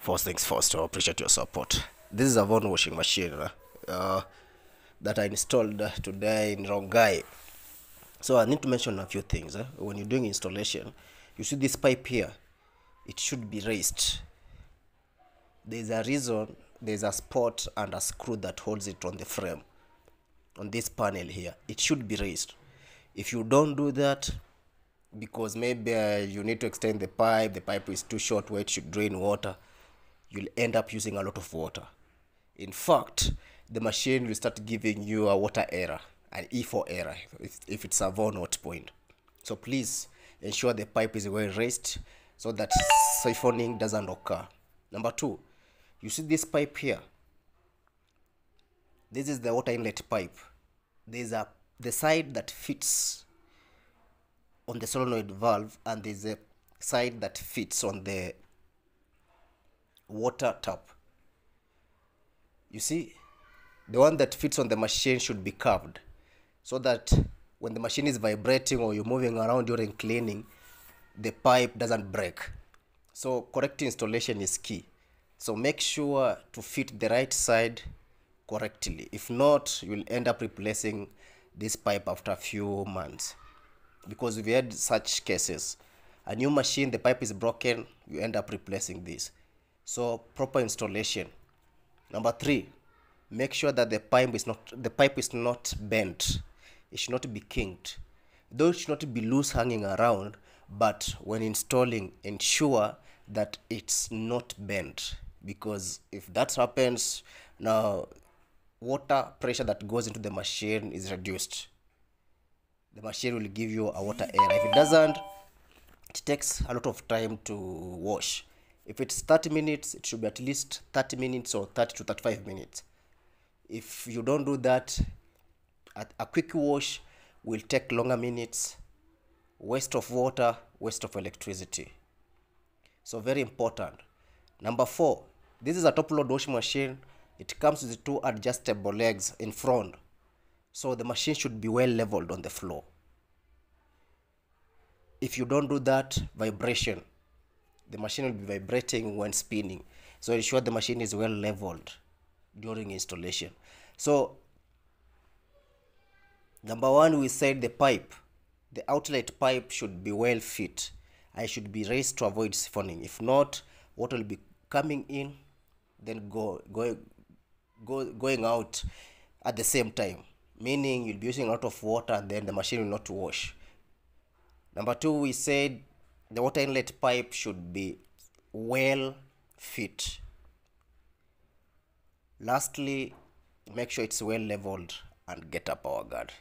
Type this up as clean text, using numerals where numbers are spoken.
First things first, I appreciate your support. This is a Von washing machine that I installed today in Rongai. So I need to mention a few things. When you're doing installation, you see this pipe here, it should be raised. There's a reason, there's a spot and a screw that holds it on the frame. On this panel here, it should be raised. If you don't do that, because maybe you need to extend the pipe is too short where it should drain water, you'll end up using a lot of water. In fact, the machine will start giving you a water error, an E4 error, if it's a Von hot point. So please ensure the pipe is well raised so that siphoning doesn't occur. Number two, you see this pipe here. This is the water inlet pipe. There's the side that fits on the solenoid valve, and there's a side that fits on the water tap. You see, the one that fits on the machine should be curved so that when the machine is vibrating or you're moving around during cleaning, the pipe doesn't break. So correct installation is key. So make sure to fit the right side correctly. If not, you'll end up replacing this pipe after a few months, because we've had such cases. A new machine, the pipe is broken, you end up replacing this. So proper installation. Number three, make sure that the pipe is not bent. It should not be kinked. Though it should not be loose hanging around, but when installing, ensure that it's not bent, because if that happens, now water pressure that goes into the machine is reduced. The machine will give you a water error. If it doesn't, it takes a lot of time to wash. If it's 30 minutes, it should be at least 30 minutes or 30 to 35 minutes. If you don't do that, a quick wash will take longer minutes, waste of water, waste of electricity. So very important. Number four, this is a top load washing machine. It comes with two adjustable legs in front. So the machine should be well leveled on the floor. If you don't do that, vibration. The machine will be vibrating when spinning. So ensure the machine is well leveled during installation. So number one, we said the pipe. The outlet pipe should be well fit. I should be raised to avoid siphoning. If not, water will be coming in, then going out at the same time, meaning you'll be using a lot of water and then the machine will not wash. Number two, we said the water inlet pipe should be well fit. Lastly, make sure it's well leveled and get a power guard.